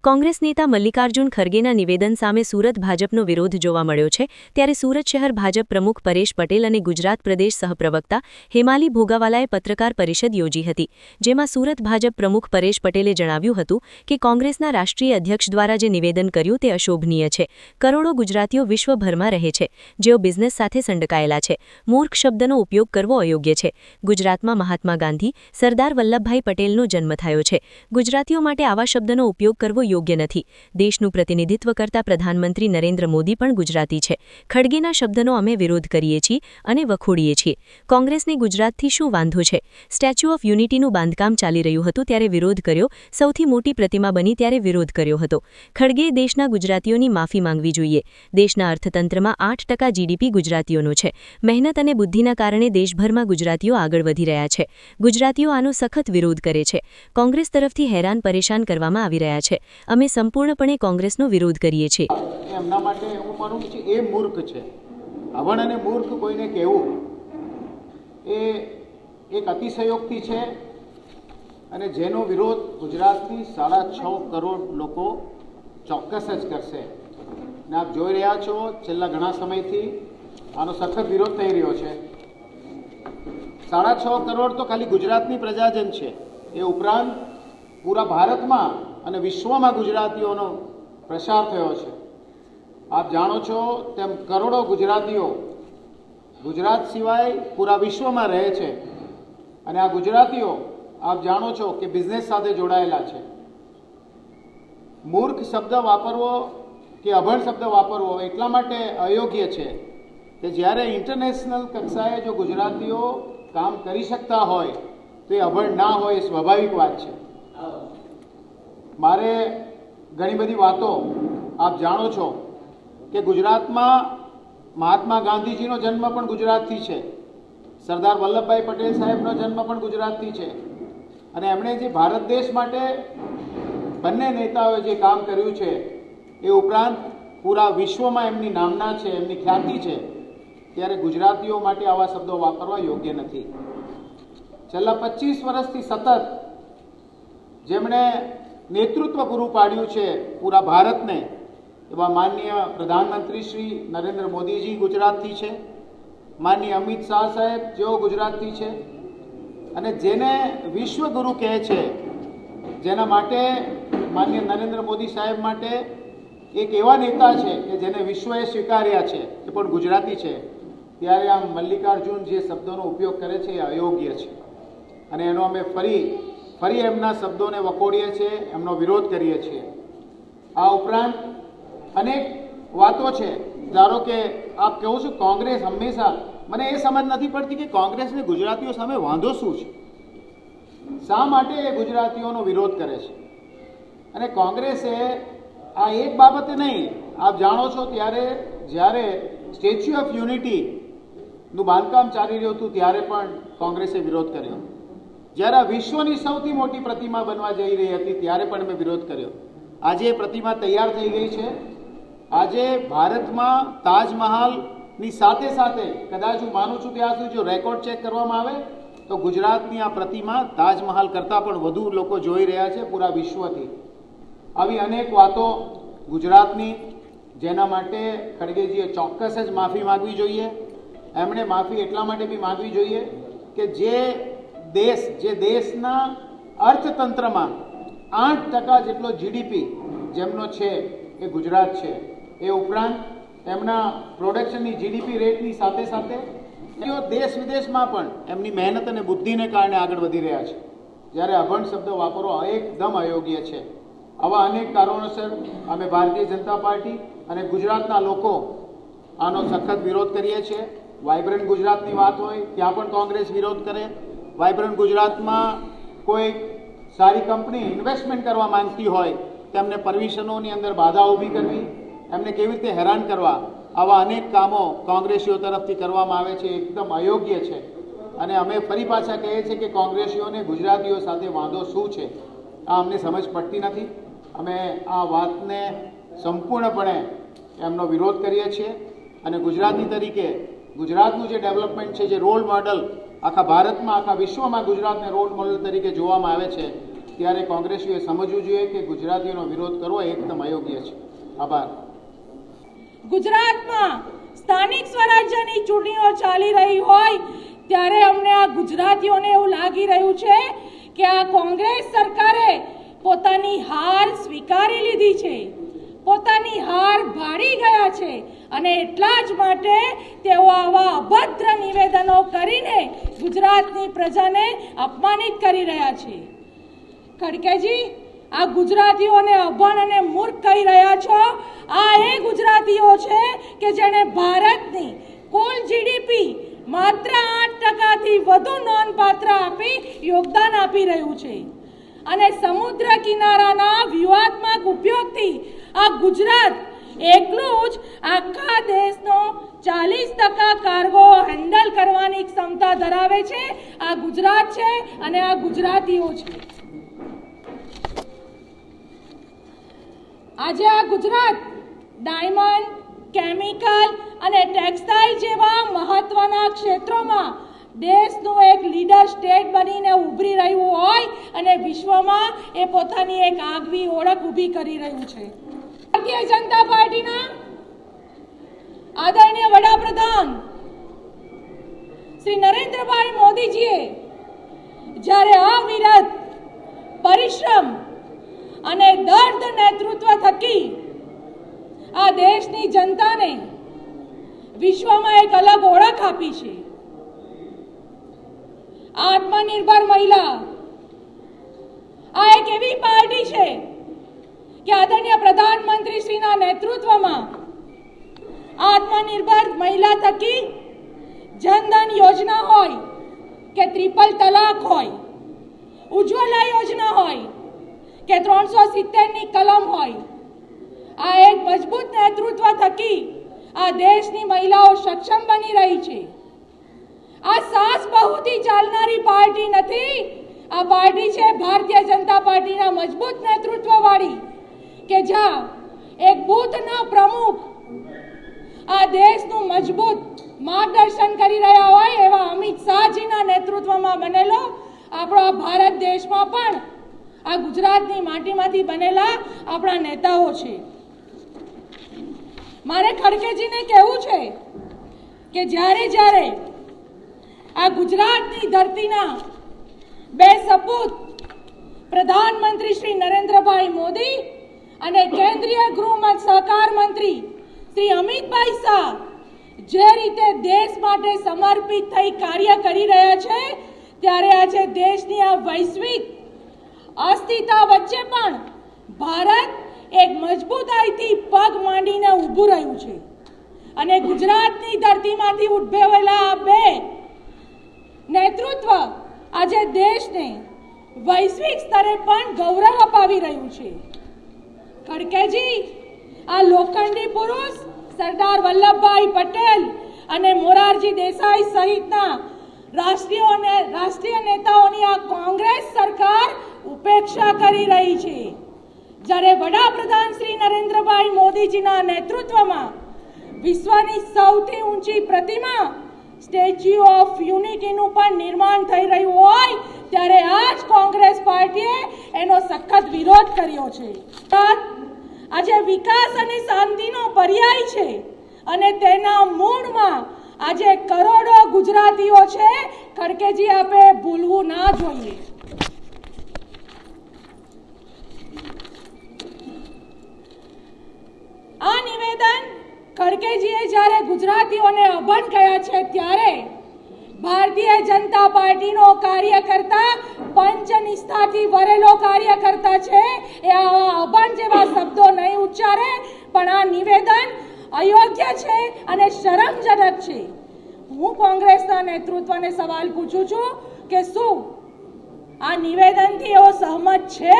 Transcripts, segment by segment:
કોંગ્રેસ નેતા મલ્લિકાર્જુન ખરગેના નિવેદન સામે સુરત ભાજપનો વિરોધ જોવા મળ્યો છે ત્યારે સુરત શહેર ભાજપ પ્રમુખ પરેશ પટેલ અને ગુજરાત પ્રદેશ સહપ્રવક્તા હેમાલી ભોગાવાલાએ પત્રકાર પરિષદ યોજી હતી જેમાં સુરત ભાજપ પ્રમુખ પરેશ પટેલે જણાવ્યું હતું કે કોંગ્રેસના રાષ્ટ્રીય અધ્યક્ષ દ્વારા જે નિવેદન કર્યું તે અશોભનીય છે। કરોડો ગુજરાતીઓ વિશ્વભરમાં રહે છે જેઓ બિઝનેસ સાથે સંડકાયેલા છે। મૂર્ખ શબ્દનો ઉપયોગ કરવો અયોગ્ય છે। ગુજરાતમાં મહાત્મા ગાંધી સરદાર વલ્લભભાઈ પટેલનો જન્મ થયો છે। ગુજરાતીઓ માટે આવા શબ્દનો ઉપયોગ કરવો યોગ્ય નથી। દેશનું પ્રતિનિધિત્વ કરતા પ્રધાનમંત્રી નરેન્દ્ર મોદી પણ ગુજરાતી છે। ખડગેના શબ્દનો અમે વિરોધ કરીએ છીએ અને વખોડીએ છીએ। કોંગ્રેસને ગુજરાતથી શું વાંધો છે? સ્ટેચ્યુ ઓફ યુનિટીનું બાંધકામ ચાલી રહ્યું હતું ત્યારે વિરોધ કર્યો, સૌથી મોટી પ્રતિમા બની ત્યારે વિરોધ કર્યો હતો। ખડગેએ દેશના ગુજરાતીઓની માફી માંગવી જોઈએ। દેશના અર્થતંત્રમાં 8% જીડીપી ગુજરાતીઓનો છે। મહેનત અને બુદ્ધિના કારણે દેશભરમાં ગુજરાતીઓ આગળ વધી રહ્યા છે। ગુજરાતીઓ આનો સખત વિરોધ કરે છે। કોંગ્રેસ તરફથી હેરાન પરેશાન કરવામાં આવી રહ્યા છે। અમે સંપૂર્ણપણે કોંગ્રેસનો વિરોધ કરીએ છીએ। એમના માટે હું માનું છું એ મૂર્ખ છે। અભણ અને મૂર્ખ કોઈને કહેવું એ એક અતિશયોક્તિ છે અને જેનો વિરોધ ગુજરાતની 6.5 કરોડ લોકો ચોક્કસ જ કરશે। ને આપ જોઈ રહ્યા છો છેલ્લા ઘણા સમયથી આનો સખત વિરોધ થઈ રહ્યો છે। 6.5 કરોડ તો ખાલી ગુજરાતની પ્રજાજન છે, એ ઉપરાંત પૂરા ભારતમાં અને વિશ્વમાં ગુજરાતીઓનો પ્રસાર થયો છે। આપ જાણો છો તેમ કરોડો ગુજરાતીઓ ગુજરાત સિવાય પૂરા વિશ્વમાં રહે છે અને આ ગુજરાતીઓ આપ જાણો છો કે બિઝનેસ સાથે જોડાયેલા છે। મૂર્ખ શબ્દ વાપરવો કે અભણ શબ્દ વાપરવો એટલા માટે અયોગ્ય છે કે જ્યારે ઇન્ટરનેશનલ કક્ષાએ જો ગુજરાતીઓ કામ કરી શકતા હોય તો એ અભણ ના હોય એ સ્વાભાવિક વાત છે। મારે ઘણી બધી વાતો આપ જાણો છો કે ગુજરાતમાં મહાત્મા ગાંધીજીનો જન્મ પણ ગુજરાતથી છે, સરદાર વલ્લભભાઈ પટેલ સાહેબનો જન્મ પણ ગુજરાતથી છે અને એમણે જે ભારત દેશ માટે બંને નેતાઓએ જે કામ કર્યું છે એ ઉપરાંત પૂરા વિશ્વમાં એમની નામના છે, એમની ખ્યાતિ છે, ત્યારે ગુજરાતીઓ માટે આવા શબ્દો વાપરવા યોગ્ય નથી। છેલ્લા 25 વર્ષથી સતત જેમણે નેતૃત્વ પૂરું પાડ્યું છે પૂરા ભારતને એવા માનનીય પ્રધાનમંત્રી શ્રી નરેન્દ્ર મોદીજી ગુજરાતથી છે, માનનીય અમિત શાહ સાહેબ જેઓ ગુજરાતથી છે અને જેને વિશ્વગુરુ કહે છે, જેના માટે માનનીય નરેન્દ્ર મોદી સાહેબ માટે એક એવા નેતા છે કે જેને વિશ્વએ સ્વીકાર્યા છે એ પણ ગુજરાતી છે, ત્યારે આમ મલ્લિકાર્જુન જે શબ્દોનો ઉપયોગ કરે છે એ અયોગ્ય છે અને એનો અમે ફરી એમના શબ્દોને વખોડીએ છીએ, એમનો વિરોધ કરીએ છીએ। આ ઉપરાંત અનેક વાતો છે। ધારો કે આપ કહો છો કોંગ્રેસ હંમેશા, મને એ સમજ નથી પડતી કે કોંગ્રેસને ગુજરાતીઓ સામે વાંધો શું છે? શા માટે એ ગુજરાતીઓનો વિરોધ કરે છે? અને કોંગ્રેસે આ એક બાબતે નહીં, આપ જાણો છો ત્યારે જ્યારે સ્ટેચ્યુ ઓફ યુનિટીનું બાંધકામ ચાલી રહ્યું હતું ત્યારે પણ કોંગ્રેસે વિરોધ કર્યો। જ્યારે આ વિશ્વની સૌથી મોટી પ્રતિમા બનવા જઈ રહી હતી ત્યારે પણ મેં વિરોધ કર્યો। આજે એ પ્રતિમા તૈયાર થઈ ગઈ છે। આજે ભારતમાં તાજમહાલની સાથે સાથે કદાચ હું માનું છું ત્યાં સુધી જો રેકોર્ડ ચેક કરવામાં આવે તો ગુજરાતની આ પ્રતિમા તાજમહાલ કરતાં પણ વધુ લોકો જોઈ રહ્યા છે પૂરા વિશ્વથી। આવી અનેક વાતો ગુજરાતની, જેના માટે ખડગેજીએ ચોક્કસ જ માફી માગવી જોઈએ। એમણે માફી એટલા માટે બી માગવી જોઈએ કે જે દેશના અર્થતંત્રમાં 8% જેટલો જીડીપી જેમનો છે એ ગુજરાત છે, એ ઉપરાંત એમના પ્રોડક્શનની જીડીપી રેટની સાથે સાથે તેઓ દેશ વિદેશમાં પણ એમની મહેનત અને બુદ્ધિને કારણે આગળ વધી રહ્યા છે, જ્યારે અભણ શબ્દ વાપરવો એકદમ અયોગ્ય છે। આવા અનેક કારણોસર અમે ભારતીય જનતા પાર્ટી અને ગુજરાતના લોકો આનો સખત વિરોધ કરીએ છીએ। વાઇબ્રન્ટ ગુજરાતની વાત હોય ત્યાં પણ કોંગ્રેસ વિરોધ કરે। વાઇબ્રન્ટ ગુજરાતમાં કોઈ સારી કંપની ઇન્વેસ્ટમેન્ટ કરવા માંગતી હોય તેમને પરમિશનોની અંદર બાધા ઊભી કરવી, એમને કેવી રીતે હેરાન કરવા, આવા અનેક કામો કોંગ્રેસીઓ તરફથી કરવામાં આવે છે, એકદમ અયોગ્ય છે અને અમે ફરી પાછા કહીએ છીએ કે કોંગ્રેસીઓને ગુજરાતીઓ સાથે વાંધો શું છે આ અમને સમજ પડતી નથી। અમે આ વાતને સંપૂર્ણપણે એમનો વિરોધ કરીએ છીએ અને ગુજરાતી તરીકે ગુજરાતનું જે ડેવલપમેન્ટ છે, જે રોલ મોડલ આખા ભારતમાં આખા વિશ્વમાં ગુજરાતને રોલ મોડલ તરીકે જોવામાં આવે છે, ત્યારે કોંગ્રેસીઓએ સમજવું જોઈએ કે ગુજરાતીઓનો વિરોધ કરવો એ એકદમ અયોગ્ય છે. આભાર. ગુજરાતમાં સ્થાનિક સ્વરાજ્યની ચૂંટણીઓ ચાલી રહી હોય ત્યારે અમને આ ગુજરાતીઓને એવું લાગી રહ્યું છે કે આ કોંગ્રેસ સરકારે પોતાની હાર સ્વીકારી લીધી છે, પોતાની હાર ભાળી ગયા છે અને એટલા જ માટે તેઓ આવા અભદ્ર નિવેદનો કરીને ગુજરાતની પ્રજાને અપમાનિત કરી રહ્યા છે. ખડકેજી, આ ગુજરાતીઓને અભણ અને મૂર્ખ કહી રહ્યા છો. આ એ ગુજરાતીઓ છે કે જેણે ભારતની કુલ જીડીપી માત્ર 8%થી વધુ નોંધપાત્ર આપી યોગદાન આપી રહ્યું છે અને સમુદ્ર કિનારાના વ્યૂહાત્મક ઉપયોગથી આ ગુજરાત એકલું જ આખા દેશનો 40% કાર્ગો હેન્ડલ કરવાની ક્ષમતા ધરાવે છે. આ ગુજરાત છે અને આ ગુજરાતીઓ છે. આજે આ ગુજરાત ડાયમંડ, કેમિકલ અને ટેક્સટાઇલ જેવા મહત્વના ક્ષેત્રોમાં દેશનું એક લીડર સ્ટેટ બનીને ઉભરી રહ્યું હોય અને વિશ્વમાં એ પોતાની એક આગવી ઓળખ ઊભી કરી રહ્યું છે. ભારતીય જનતા પાર્ટીના આદરણીય વડાપ્રધાન શ્રી નરેન્દ્રભાઈ મોદીજીએ જ્યારે અવિરત પરિશ્રમ અને દર્દ નેતૃત્વ થકી આ દેશની જનતાને વિશ્વમાં એક અલગ ઓળખ આપી છે. આત્મનિર્ભર મહિલા આ એક એવી પાર્ટી છે કે આદરણીય પ્રધાનમંત્રી શ્રીના નેતૃત્વમાં આત્મનિર્ભર મહિલા થકી જનધન યોજના હોય કે ટ્રિપલ તલાક હોય, ઉજ્જવલા યોજના હોય કે 370ની કલમ હોય, આ એક મજબૂત નેતૃત્વ થકી આ દેશની મહિલાઓ સક્ષમ બની રહી છે. આ સાસ બહુથી ચાલનારી પાર્ટી નથી. આ પાર્ટી છે ભારતીય જનતા પાર્ટીના મજબૂત નેતૃત્વ વાળી કે જ્યાં એક બૂથના પ્રમુખ આ દેશનું મજબૂત માર્ગદર્શન કરી રહ્યા હોય એવા અમિત શાહજીના નેતૃત્વમાં બનેલો આપણો ભારત દેશમાં પણ આ ગુજરાતની માટીમાંથી બનેલા આપણા નેતાઓ છે. મારે ખડકેજીને કહેવું છે કે જ્યારે આ ગુજરાતની ધરતીના બે સપૂત પ્રધાનમંત્રી શ્રી નરેન્દ્રભાઈ મોદી અને કેન્દ્રીય ગૃહ સહકાર મંત્રી શ્રી અમિતભાઈ શાહ જે રીતે દેશ માટે સમર્પિત થઈ કાર્ય કરી રહ્યા છે ત્યારે આજે દેશની આ વૈશ્વિક અસ્થિરતા વચ્ચે પણ ભારત એક મજબૂતાઈથી પગ માંડીને ઊભું રહ્યું છે અને ગુજરાતની ધરતીમાંથી ઉદ્ભવેલા આ બે નેતૃત્વ આજે દેશને વૈશ્વિક સ્તરે પણ ગૌરવ અપાવી રહ્યું છે. ખડકેજી, આ લોખંડી પુરુષ સરદાર વલ્લભભાઈ પટેલ અને મોરારજી દેસાઈ સહિતના રાષ્ટ્રીય નેતાઓની આ કોંગ્રેસ સરકાર ઉપેક્ષા કરી રહી છે. જ્યારે વડાપ્રધાન શ્રી નરેન્દ્રભાઈ મોદીજીના નેતૃત્વમાં વિશ્વની સૌથી ઊંચી પ્રતિમા સ્ટેચ્યુ ઓફ યુનિટીનું પણ નિર્માણ થઈ રહ્યું હોય ત્યારે આ જ કોંગ્રેસ પાર્ટીએ એનો સખત વિરોધ કર્યો છે. આજે વિકાસ અને શાંતિનો પર્યાય છે અને તેના મૂળમાં આજે કરોડો ગુજરાતીઓ છે. ખડકેજી, આપે ભૂલવું ના જોઈએ. આ નિવેદન ખડકેજીએ જ્યારે ગુજરાતીઓને અભણ કહ્યા છે ત્યારે ભારતીય જનતા પાર્ટીનો કાર્યકર્તા પંચનિષ્ઠાથી ભરેલો કાર્યકર્તા છે એ આવા અભણ જેવા શબ્દો નહીં ઉચ્ચારે, પણ આ નિવેદન અયોગ્ય છે અને શરમજનક છે. હું કોંગ્રેસના નેતૃત્વને સવાલ પૂછું છું કે શું આ નિવેદનથી એવો સહમત છે?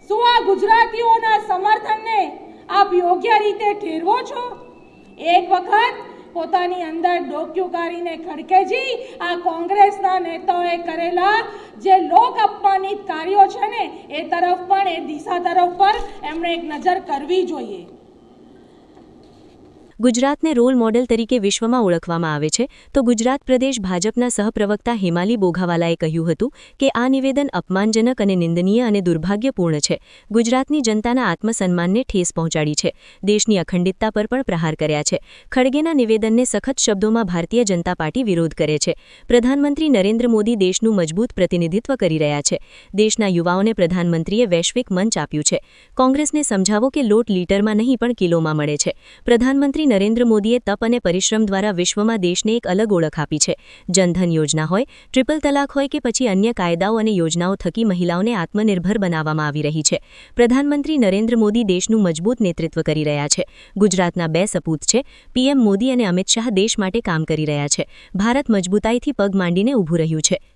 શું આ ગુજરાતીઓના સમર્થનને આપ યોગ્ય રીતે ઠેરવો છો? એક વખત પોતાની અંદર ડોક્યું કાઢીને ખડકેજી આ કોંગ્રેસના નેતાઓએ કરેલા જે લોક અપમાનિત કાર્યો છે ને એ તરફ પણ, એ દિશા તરફ પર એમણે એક નજર કરવી જોઈએ. ગુજરાતને રોલ મોડેલ તરીકે વિશ્વમાં ઓળખવામાં આવે છે તો ગુજરાત પ્રદેશ ભાજપના સહપ્રવક્તા હેમાલી બોઘાવાલાએ કહ્યું હતું કે આ નિવેદન અપમાનજનક અને નિંદનીય અને દુર્ભાગ્યપૂર્ણ છે. ગુજરાતની જનતાના આત્મસન્માનને ઠેસ પહોંચાડી છે, દેશની અખંડિતતા પર પણ પ્રહાર કર્યા છે. ખડગેના નિવેદનને સખત શબ્દોમાં ભારતીય જનતા પાર્ટી વિરોધ કરે છે. પ્રધાનમંત્રી નરેન્દ્ર મોદી દેશનું મજબૂત પ્રતિનિધિત્વ કરી રહ્યા છે. દેશના યુવાઓને પ્રધાનમંત્રીએ વૈશ્વિક મંચ આપ્યું છે. કોંગ્રેસને સમજાવો કે લોટ લીટરમાં નહીં પણ કિલોમાં મળે છે. પ્રધાનમંત્રી નરેન્દ્ર મોદીએ તપ અને પરિશ્રમ દ્વારા વિશ્વમાં દેશને એક અલગ ઓળખ આપી છે. જનધન યોજના હોય, ટ્રિપલ તલાક હોય કે પછી અન્ય કાયદાઓ અને યોજનાઓ થકી મહિલાઓને આત્મનિર્ભર બનાવવામાં આવી રહી છે. પ્રધાનમંત્રી નરેન્દ્ર મોદી દેશનું મજબૂત નેતૃત્વ કરી રહ્યા છે. ગુજરાતના 2 સપૂત છે. પીએમ મોદી અને અમિત શાહ દેશ માટે કામ કરી રહ્યા છે. ભારત મજબૂતાઈથી પગ માંડીને ઊભું રહ્યું છે.